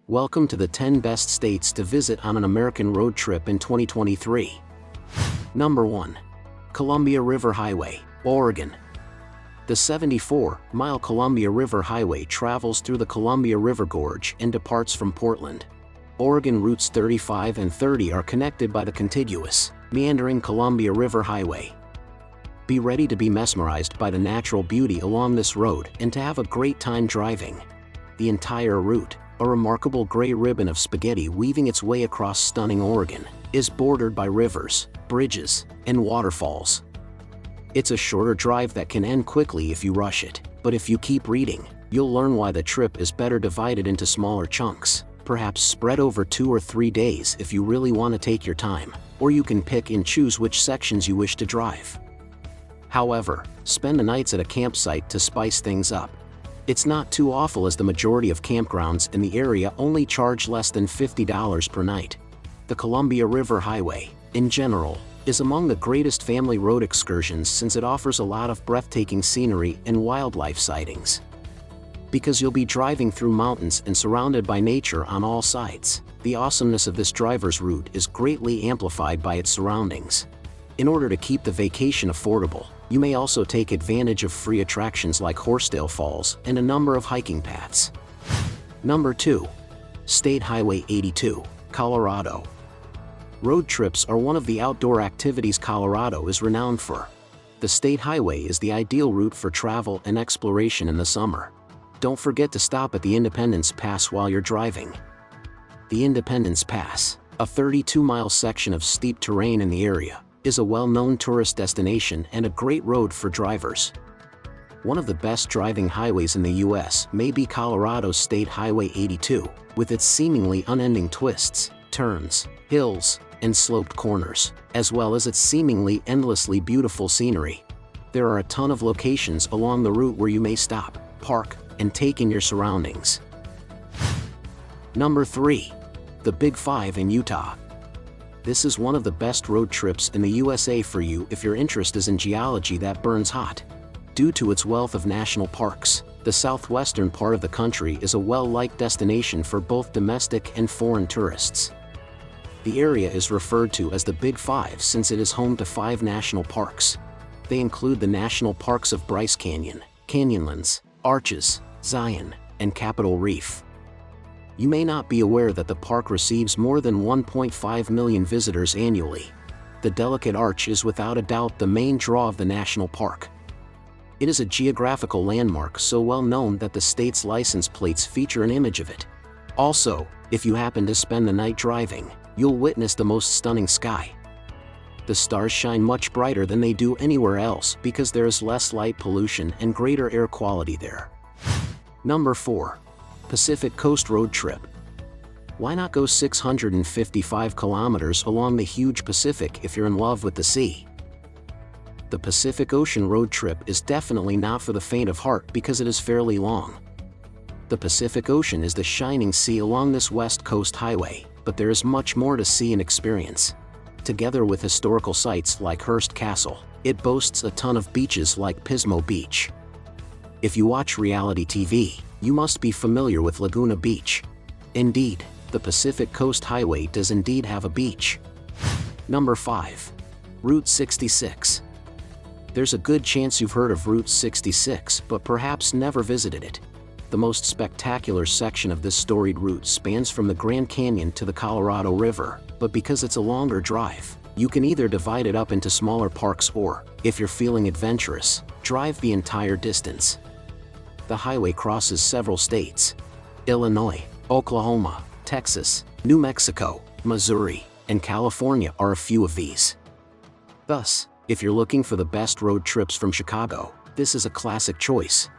Welcome to the 10 best states to visit on an American road trip in 2023. Number 1. Columbia River Highway, Oregon. The 74-mile Columbia River Highway travels through the Columbia River Gorge and departs from Portland, Oregon. Routes 35 and 30 are connected by the contiguous, meandering Columbia River Highway. Be ready to be mesmerized by the natural beauty along this road and to have a great time driving. The entire route, a remarkable gray ribbon of spaghetti weaving its way across stunning Oregon, is bordered by rivers, bridges, and waterfalls. It's a shorter drive that can end quickly if you rush it, but if you keep reading, you'll learn why the trip is better divided into smaller chunks, perhaps spread over 2 or 3 days if you really want to take your time, or you can pick and choose which sections you wish to drive. However, spend the nights at a campsite to spice things up. It's not too awful, as the majority of campgrounds in the area only charge less than $50 per night. The Columbia River Highway, in general, is among the greatest family road excursions since it offers a lot of breathtaking scenery and wildlife sightings. Because you'll be driving through mountains and surrounded by nature on all sides, the awesomeness of this driver's route is greatly amplified by its surroundings. In order to keep the vacation affordable, you may also take advantage of free attractions like Horsedale Falls and a number of hiking paths. Number 2. State Highway 82, Colorado. Road trips are one of the outdoor activities Colorado is renowned for. The state highway is the ideal route for travel and exploration in the summer. Don't forget to stop at the Independence Pass while you're driving. The Independence Pass, a 32-mile section of steep terrain in the area, is a well-known tourist destination and a great road for drivers. One of the best driving highways in the U.S. may be Colorado's State Highway 82, with its seemingly unending twists, turns, hills, and sloped corners, as well as its seemingly endlessly beautiful scenery. There are a ton of locations along the route where you may stop, park, and take in your surroundings. Number 3. The Big Five in Utah. This is one of the best road trips in the USA for you if your interest is in geology that burns hot. Due to its wealth of national parks, the southwestern part of the country is a well-liked destination for both domestic and foreign tourists. The area is referred to as the Big Five since it is home to 5 national parks. They include the national parks of Bryce Canyon, Canyonlands, Arches, Zion, and Capitol Reef. You may not be aware that the park receives more than 1.5 million visitors annually. The delicate arch is without a doubt the main draw of the national park. It is a geographical landmark so well known that the state's license plates feature an image of it. Also, if you happen to spend the night driving, you'll witness the most stunning sky. The stars shine much brighter than they do anywhere else because there is less light pollution and greater air quality there. Number 4. Pacific Coast Road Trip. Why not go 655 kilometers along the huge Pacific if you're in love with the sea? The Pacific Ocean road trip is definitely not for the faint of heart because it is fairly long. The Pacific Ocean is the shining sea along this West Coast highway, but there is much more to see and experience. Together with historical sites like Hearst Castle, it boasts a ton of beaches like Pismo Beach. If you watch reality TV, you must be familiar with Laguna Beach. Indeed, the Pacific Coast Highway does indeed have a beach. Number 5. Route 66. There's a good chance you've heard of Route 66 but perhaps never visited it. The most spectacular section of this storied route spans from the Grand Canyon to the Colorado River, but because it's a longer drive, you can either divide it up into smaller parks or, if you're feeling adventurous, drive the entire distance. The highway crosses several states. Illinois, Oklahoma, Texas, New Mexico, Missouri, and California are a few of these. Thus, if you're looking for the best road trips from Chicago, this is a classic choice.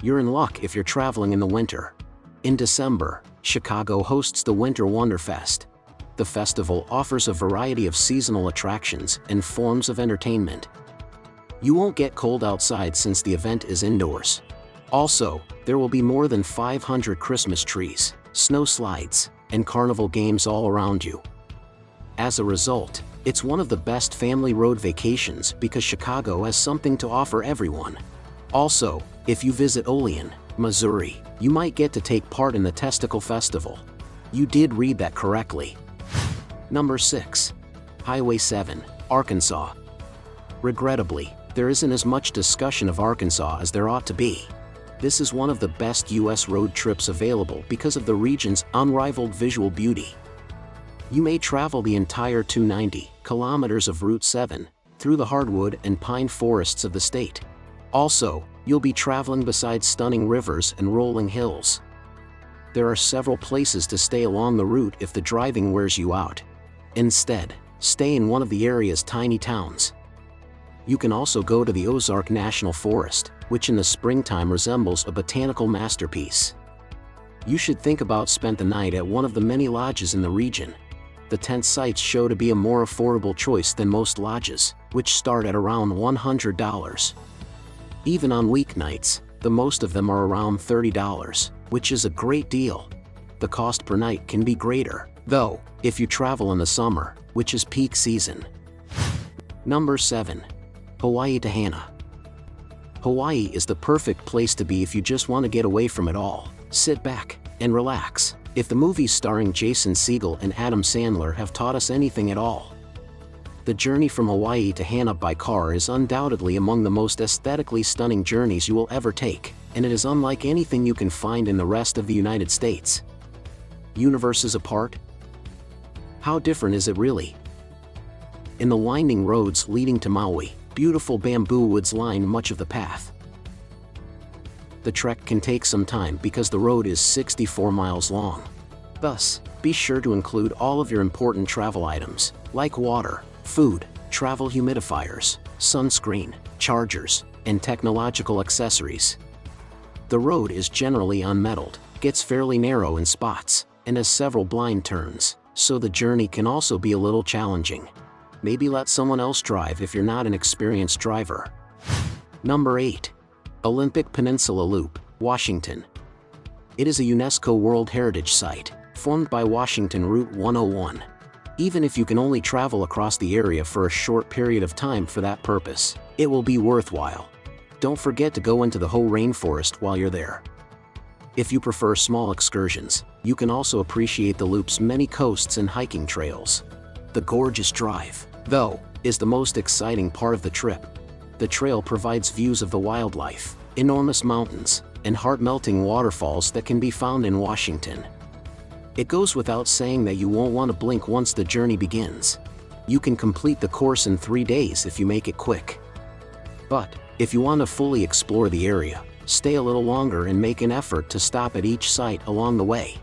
You're in luck if you're traveling in the winter. In December, Chicago hosts the Winter Wonderfest. The festival offers a variety of seasonal attractions and forms of entertainment. You won't get cold outside since the event is indoors. Also, there will be more than 500 Christmas trees, snow slides, and carnival games all around you. As a result, it's one of the best family road vacations because Chicago has something to offer everyone. Also, If you visit Olean, Missouri, you might get to take part in the Testicle Festival. You did read that correctly. Number 6. Highway 7, Arkansas. Regrettably, there isn't as much discussion of Arkansas as there ought to be. This is one of the best U.S. road trips available because of the region's unrivaled visual beauty. You may travel the entire 290 kilometers of Route 7 through the hardwood and pine forests of the state. Also, you'll be traveling beside stunning rivers and rolling hills. There are several places to stay along the route if the driving wears you out. Instead, stay in one of the area's tiny towns. You can also go to the Ozark National Forest, which in the springtime resembles a botanical masterpiece. You should think about spending the night at one of the many lodges in the region. The tent sites show to be a more affordable choice than most lodges, which start at around $100. Even on weeknights, the most of them are around $30, which is a great deal. The cost per night can be greater, though, if you travel in the summer, which is peak season. Number 7. Hawaii to Hana. Hawaii is the perfect place to be if you just want to get away from it all, sit back, and relax. If the movies starring Jason Segel and Adam Sandler have taught us anything at all, the journey from Hawaii to Hana by car is undoubtedly among the most aesthetically stunning journeys you will ever take, and it is unlike anything you can find in the rest of the United States. Universes apart? How different is it really? In the winding roads leading to Maui, beautiful bamboo woods line much of the path. The trek can take some time because the road is 64 miles long. Thus, be sure to include all of your important travel items, like water, food, travel humidifiers, sunscreen, chargers, and technological accessories. The road is generally unmetalled, gets fairly narrow in spots, and has several blind turns, so the journey can also be a little challenging. Maybe let someone else drive if you're not an experienced driver. Number 8. Olympic Peninsula Loop, Washington. It is a UNESCO World Heritage Site, formed by Washington Route 101. Even if you can only travel across the area for a short period of time for that purpose, it will be worthwhile. Don't forget to go into the Hoh rainforest while you're there. If you prefer small excursions, you can also appreciate the loop's many coasts and hiking trails. The gorgeous drive, though, is the most exciting part of the trip. The trail provides views of the wildlife, enormous mountains, and heart-melting waterfalls that can be found in Washington. It goes without saying that you won't want to blink once the journey begins. You can complete the course in 3 days if you make it quick. But, if you want to fully explore the area, stay a little longer and make an effort to stop at each site along the way.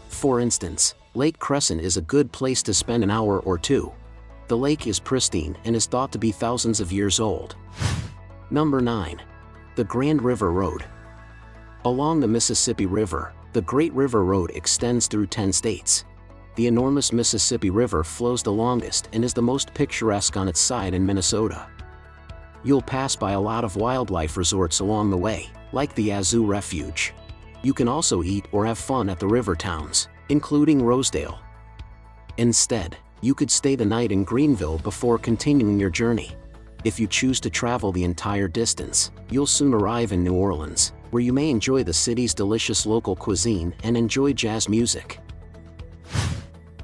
For instance, Lake Crescent is a good place to spend an hour or two. The lake is pristine and is thought to be thousands of years old. Number 9. The Grand River Road. Along the Mississippi River, the Great River Road extends through 10 states. The enormous Mississippi River flows the longest and is the most picturesque on its side in Minnesota. You'll pass by a lot of wildlife resorts along the way, like the Yazoo Refuge. You can also eat or have fun at the river towns, including Rosedale. Instead, you could stay the night in Greenville before continuing your journey. If you choose to travel the entire distance, you'll soon arrive in New Orleans, where you may enjoy the city's delicious local cuisine and enjoy jazz music.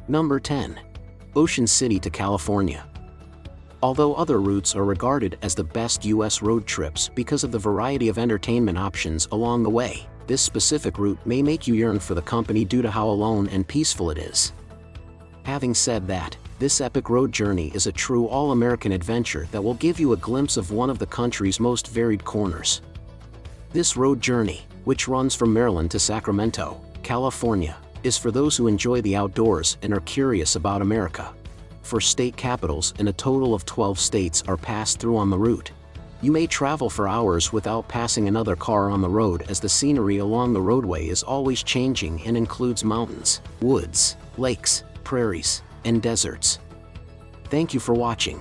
Number 10. Ocean City to California. Although other routes are regarded as the best U.S. road trips because of the variety of entertainment options along the way, this specific route may make you yearn for the company due to how alone and peaceful it is. Having said that, this epic road journey is a true all-American adventure that will give you a glimpse of one of the country's most varied corners. This road journey, which runs from Maryland to Sacramento, California, is for those who enjoy the outdoors and are curious about America. 4 state capitals and a total of 12 states are passed through on the route. You may travel for hours without passing another car on the road as the scenery along the roadway is always changing and includes mountains, woods, lakes, prairies, and deserts. Thank you for watching.